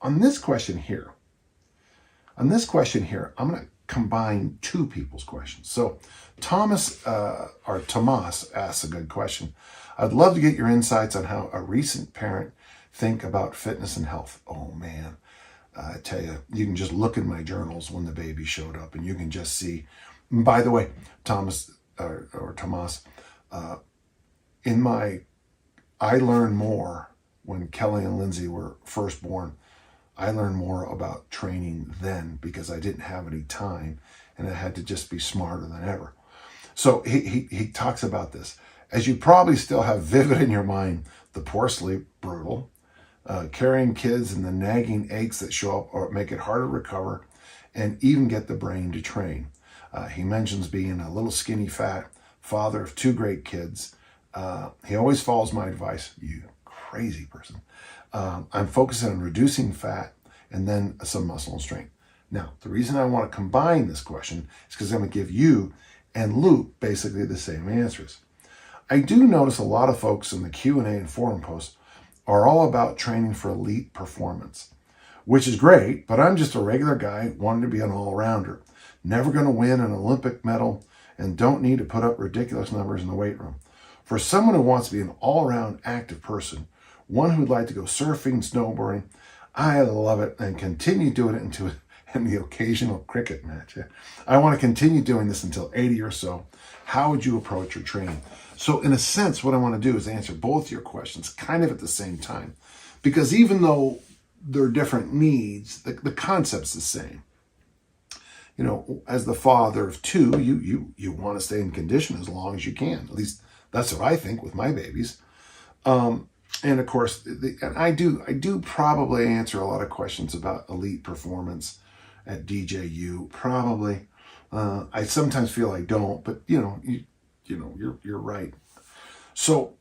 on this question here, I'm going to combine two people's questions. So Tomas asks a good question. I'd love to get your insights on how a recent parent think about fitness and health. Oh man, I tell you, you can just look in my journals when the baby showed up and you can just see. And by the way, Tomas, I learned more when Kelly and Lindsay were first born. I learned more about training then because I didn't have any time and I had to just be smarter than ever. So he talks about this. As you probably still have vivid in your mind, the poor sleep, brutal, carrying kids and the nagging aches that show up or make it hard to recover and even get the brain to train. He mentions being a little skinny fat father of 2 great kids. He always follows my advice. You crazy person. I'm focusing on reducing fat and then some muscle and strength. Now, the reason I want to combine this question is because I'm going to give you and Luke basically the same answers. I do notice a lot of folks in the Q&A and forum posts are all about training for elite performance, which is great, but I'm just a regular guy wanting to be an all-rounder, never going to win an Olympic medal, and don't need to put up ridiculous numbers in the weight room. For someone who wants to be an all-around active person, one who'd like to go surfing, snowboarding, I love it and continue doing it into the occasional cricket match. I want to continue doing this until 80 or so. How would you approach your training? So in a sense, what I want to do is answer both your questions kind of at the same time, because even though they're different needs, the concept's the same. You know, as the father of 2, you want to stay in condition as long as you can. At least that's what I think with my babies. And of course, I do probably answer a lot of questions about elite performance at DJU. Probably, I sometimes feel I don't, but you're right. So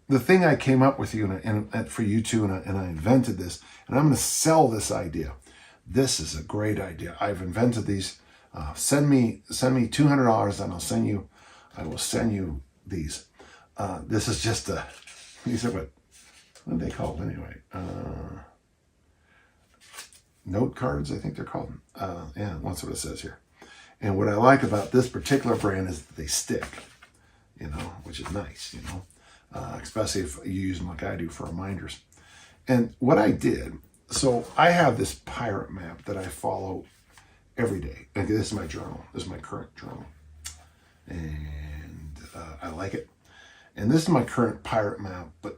the thing I came up with you and for you two, and I invented this, and I'm going to sell this idea. This is a great idea. I've invented these. Send me $200 and I will send you these. This is just these are what are they called anyway? Note cards, I think they're called. Yeah, that's what it says here. And what I like about this particular brand is that they stick, which is nice, especially if you use them like I do for reminders. And what I did, so I have this pirate map that I follow every day. And this is my journal. This is my current journal. And I like it. And this is my current pirate map. But,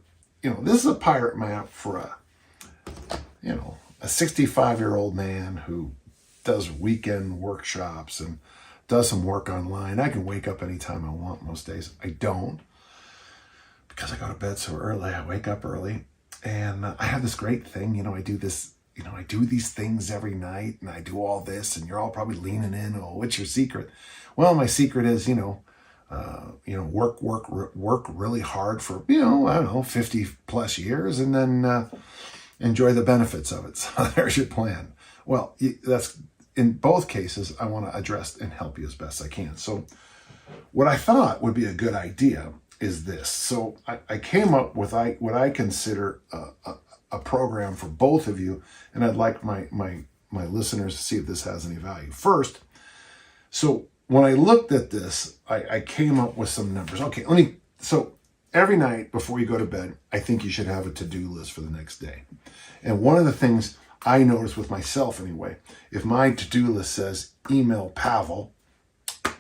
this is a pirate map for a 65-year-old man who does weekend workshops and does some work online. I can wake up anytime I want most days. I don't, because I go to bed so early. I wake up early. And I have this great thing. I do this. I do these things every night, and I do all this, and you're all probably leaning in. Oh, what's your secret? Well, my secret is, work really hard for, 50 plus years, and then enjoy the benefits of it. So there's your plan. Well, that's in both cases. I want to address and help you as best I can. So what I thought would be a good idea is this. So I came up with what I consider a program for both of you, and I'd like my listeners to see if this has any value. First, so when I looked at this, I came up with some numbers. Okay, so every night before you go to bed, I think you should have a to-do list for the next day. And one of the things I notice with myself anyway, if my to-do list says email Pavel,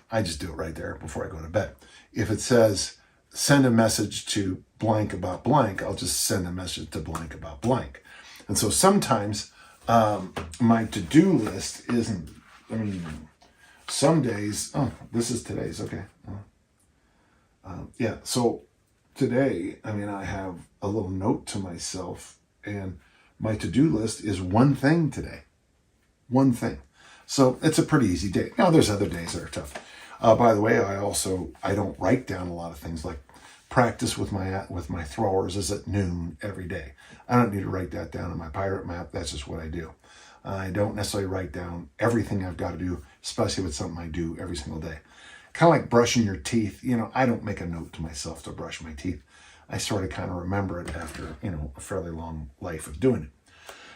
I just do it right there before I go to bed. If it says send a message to blank about blank, I'll just send a message to blank about blank. And so sometimes my to-do list isn't, some days, this is today's, okay. So today, I have a little note to myself, and my to-do list is one thing today. One thing. So it's a pretty easy day. Now, there's other days that are tough. By the way, I don't write down a lot of things, like practice with my throwers is at noon every day. I don't need to write that down in my pirate map. That's just what I do. I don't necessarily write down everything I've got to do, especially with something I do every single day. Kind of like brushing your teeth. I don't make a note to myself to brush my teeth. I sort of kind of remember it after, a fairly long life of doing it.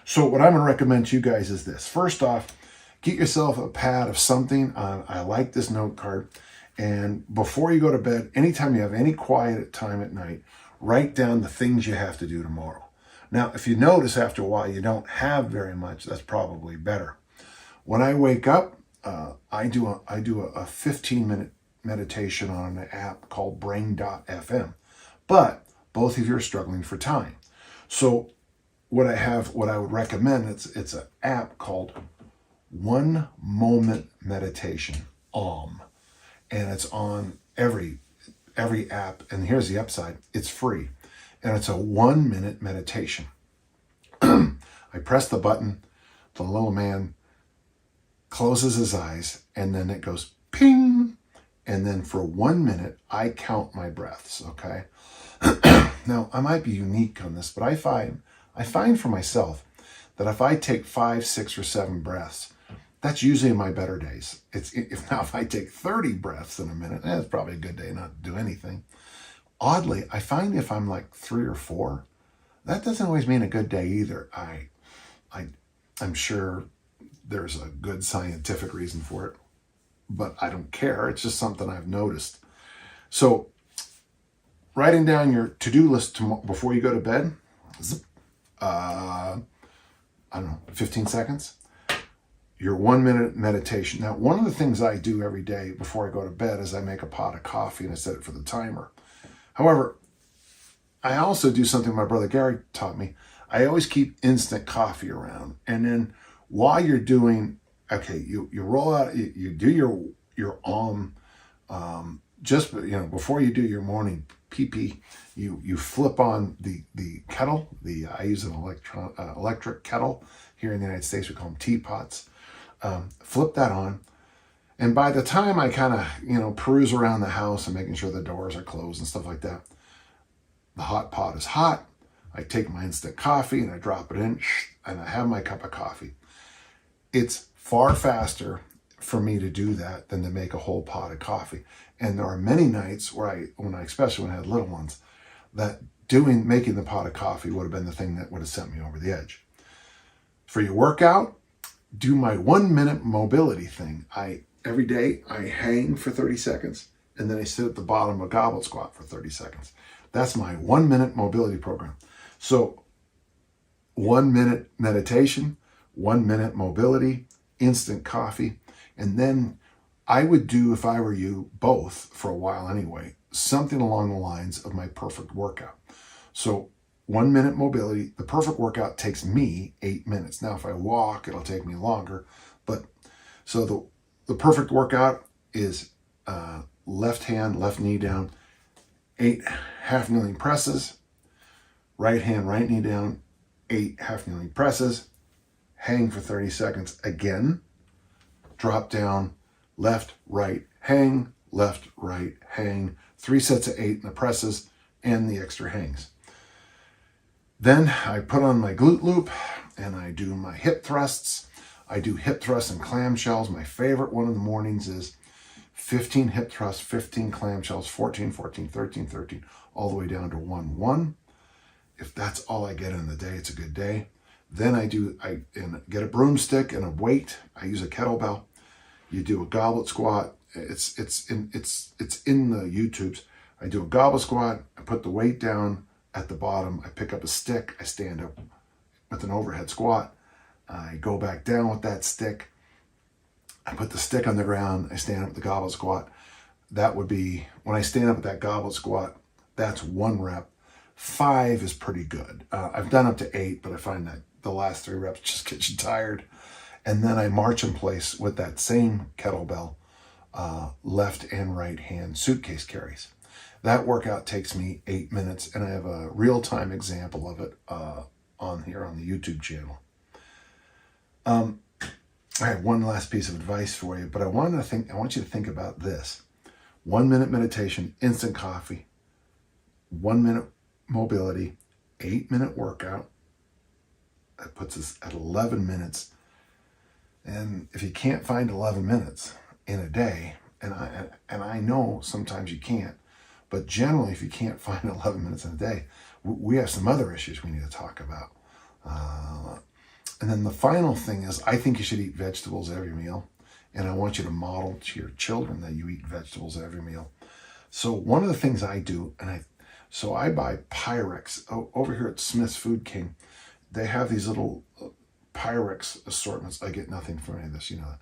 So what I'm going to recommend to you guys is this. First off, get yourself a pad of something. I like this note card. And before you go to bed, anytime you have any quiet time at night, write down the things you have to do tomorrow. Now, if you notice after a while you don't have very much, that's probably better. When I wake up, I do a 15-minute meditation on an app called Brain.fm. But both of you are struggling for time. So what I would recommend, it's an app called 1 Moment Meditation, and it's on every app. And here's the upside: it's free, and it's a 1-minute meditation. I press the button, the little man closes his eyes, and then it goes ping, and then for 1 minute I count my breaths. Okay. Now I might be unique on this, but I find for myself that if I take 5, 6, or 7 breaths, that's usually in my better days. If I take 30 breaths in a minute, it's probably a good day not to do anything. Oddly, I find if I'm like 3 or 4, that doesn't always mean a good day either. I'm sure there's a good scientific reason for it, but I don't care. It's just something I've noticed. So writing down your to-do list before you go to bed, I don't know, 15 seconds. Your 1-minute meditation. Now, one of the things I do every day before I go to bed is I make a pot of coffee and I set it for the timer. However, I also do something my brother Gary taught me. I always keep instant coffee around. And then while you're doing, okay, you roll out, you do your just, before you do your morning pee-pee, you flip on the kettle. I use an electric kettle. Here in the United States, we call them teapots. Flip that on. And by the time I kind of, peruse around the house and making sure the doors are closed and stuff like that, the hot pot is hot. I take my instant coffee and I drop it in, and I have my cup of coffee. It's far faster for me to do that than to make a whole pot of coffee. And there are many nights where especially when I had little ones, that making the pot of coffee would have been the thing that would have sent me over the edge. For your workout, do my 1-minute mobility thing. Every day I hang for 30 seconds and then I sit at the bottom of a goblet squat for 30 seconds. That's my 1-minute mobility program. So 1-minute meditation, 1-minute mobility, instant coffee. And then I would do, if I were you, both for a while anyway, something along the lines of my perfect workout. So 1-minute mobility, the perfect workout takes me 8 minutes. Now, if I walk, it'll take me longer. But so the perfect workout is left hand, left knee down, 8 half kneeling presses, right hand, right knee down, 8 half kneeling presses, hang for 30 seconds again, drop down, left, right, hang, left, right, hang, 3 sets of 8 in the presses and the extra hangs. Then I put on my glute loop and I do my hip thrusts. I do hip thrusts and clamshells. My favorite one in the mornings is 15 hip thrusts, 15 clamshells, 14, 14, 13, 13, all the way down to 1, 1. If that's all I get in the day, it's a good day. Then I get a broomstick and a weight. I use a kettlebell. You do a goblet squat. It's in the YouTubes. I do a goblet squat. I put the weight down at the bottom. I pick up a stick. I stand up with an overhead squat. I go back down with that stick. I put the stick on the ground. I stand up with the goblet squat. That would be, when I stand up with that goblet squat, that's 1 rep. 5 is pretty good. I've done up to 8, but I find that the last 3 reps just get you tired. And then I march in place with that same kettlebell, left and right hand suitcase carries. That workout takes me 8 minutes, and I have a real-time example of it on here on the YouTube channel. I have one last piece of advice for you, but I want you to think about this. 1-minute meditation, instant coffee, 1-minute mobility, 8-minute workout. That puts us at 11 minutes. And if you can't find 11 minutes in a day, and I know sometimes you can't, but generally if you can't find 11 minutes in a day, we have some other issues we need to talk about. And then the final thing is, I think you should eat vegetables every meal. And I want you to model to your children that you eat vegetables every meal. So one of the things I do, so I buy Pyrex. Over here at Smith's Food King, they have these little Pyrex assortments. I get nothing from any of this, you know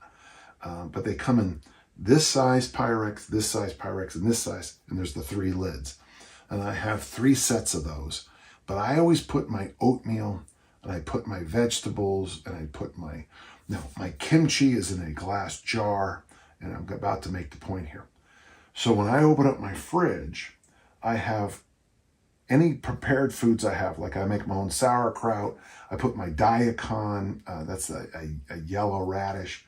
that. But they come in this size Pyrex, and this size, and there's the 3 lids. And I have 3 sets of those. But I always put my oatmeal, and I put my vegetables, and I put my kimchi is in a glass jar, and I'm about to make the point here. So when I open up my fridge, I have any prepared foods I have, like I make my own sauerkraut. I put my daikon, that's a yellow radish.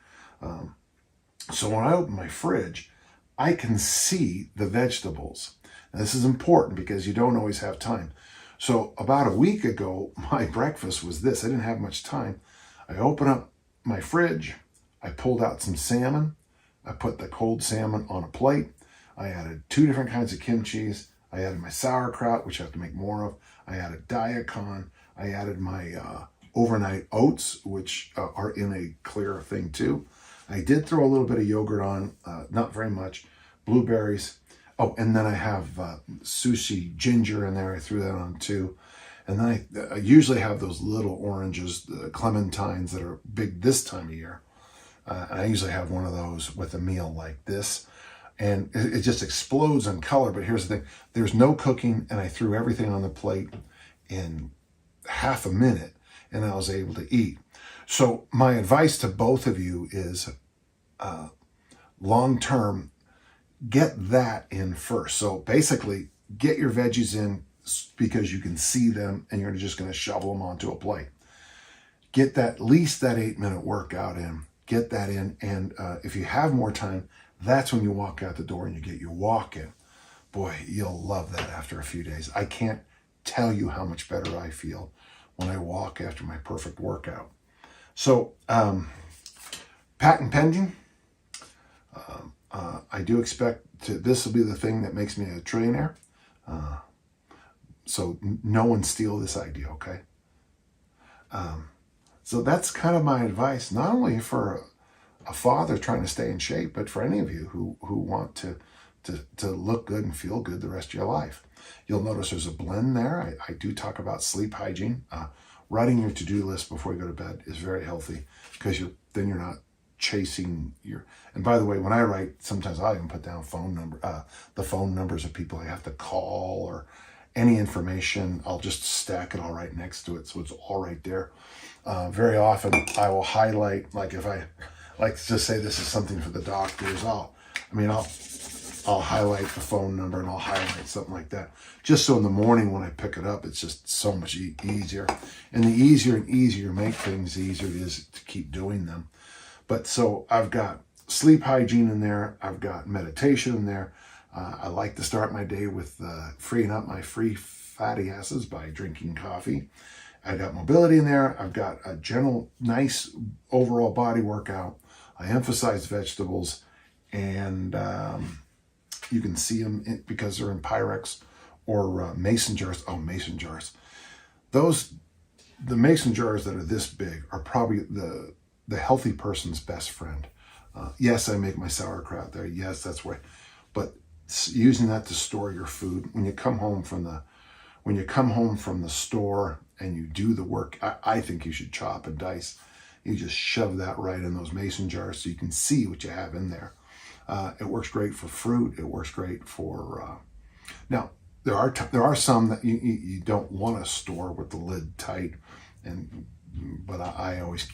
So when I open my fridge, I can see the vegetables. Now, this is important because you don't always have time. So about a week ago, my breakfast was this. I didn't have much time. I opened up my fridge. I pulled out some salmon. I put the cold salmon on a plate. I added 2 different kinds of kimchis. I added my sauerkraut, which I have to make more of. I added daikon. I added my overnight oats, which are in a clear thing too. I did throw a little bit of yogurt on, not very much. Blueberries. Oh, and then I have sushi ginger in there. I threw that on too. And then I usually have those little oranges, the clementines that are big this time of year. And I usually have one of those with a meal like this. And it just explodes in color. But here's the thing. There's no cooking, and I threw everything on the plate in half a minute, and I was able to eat. So my advice to both of you is long-term, get that in first. So basically, get your veggies in because you can see them, and you're just going to shovel them onto a plate. Get that, at least that 8-minute workout in. Get that in, and if you have more time, that's when you walk out the door and you get your walk in. Boy, you'll love that after a few days. I can't tell you how much better I feel when I walk after my perfect workout. So, patent pending. I do expect this will be the thing that makes me a trillionaire. So no one steal this idea, okay? So that's kind of my advice, not only for a father trying to stay in shape, but for any of you who want to look good and feel good the rest of your life. You'll notice there's a blend there. I do talk about sleep hygiene. Writing your to-do list before you go to bed is very healthy because then you're not chasing your. And by the way, when I write, sometimes I'll even put down the phone numbers of people I have to call or any information. I'll just stack it all right next to it, so it's all right there. Very often, I will highlight, like if I like to just say this is something for the doctors, I'll highlight the phone number and I'll highlight something like that. Just so in the morning when I pick it up, it's just so much easier. And the easier and easier you make things, the easier it is to keep doing them. But so I've got sleep hygiene in there. I've got meditation in there. I like to start my day with freeing up my free fatty acids by drinking coffee. I got mobility in there. I've got a general nice overall body workout. I emphasize vegetables, and you can see them because they're in Pyrex or mason jars. Oh, mason jars. The mason jars that are this big are probably the healthy person's best friend. Yes, I make my sauerkraut there. Yes, that's where. But using that to store your food when you come home from the store and you do the work, I think you should chop and dice. You just shove that right in those mason jars so you can see what you have in there. It works great for fruit. It works great for. Now there are some that you don't want to store with the lid tight, but I always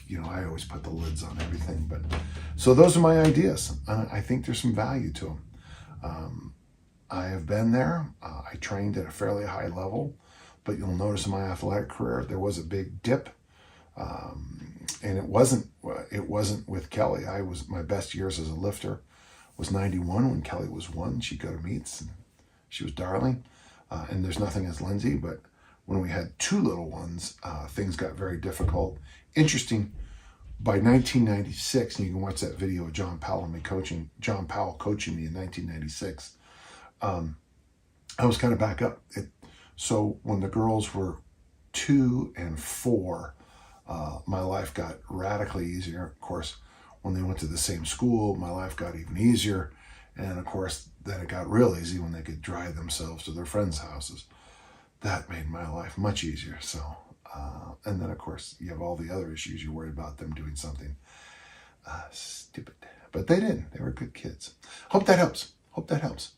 put the lids on everything. But so those are my ideas. I think there's some value to them. I have been there. I trained at a fairly high level, but you'll notice in my athletic career there was a big dip. And it wasn't with Kelly. My best years as a lifter was 91 when Kelly was 1. She'd go to meets and she was darling. And there's nothing as Lindsay, but when we had 2 little ones, things got very difficult. Interesting, by 1996, and you can watch that video of John Powell coaching me in 1996, I was kind of back up. So when the girls were 2 and 4, My life got radically easier. Of course, when they went to the same school, my life got even easier. And of course, then it got real easy when they could drive themselves to their friends' houses. That made my life much easier. So, and then of course, you have all the other issues. You're worried about them doing something stupid. But they didn't. They were good kids. Hope that helps. Hope that helps.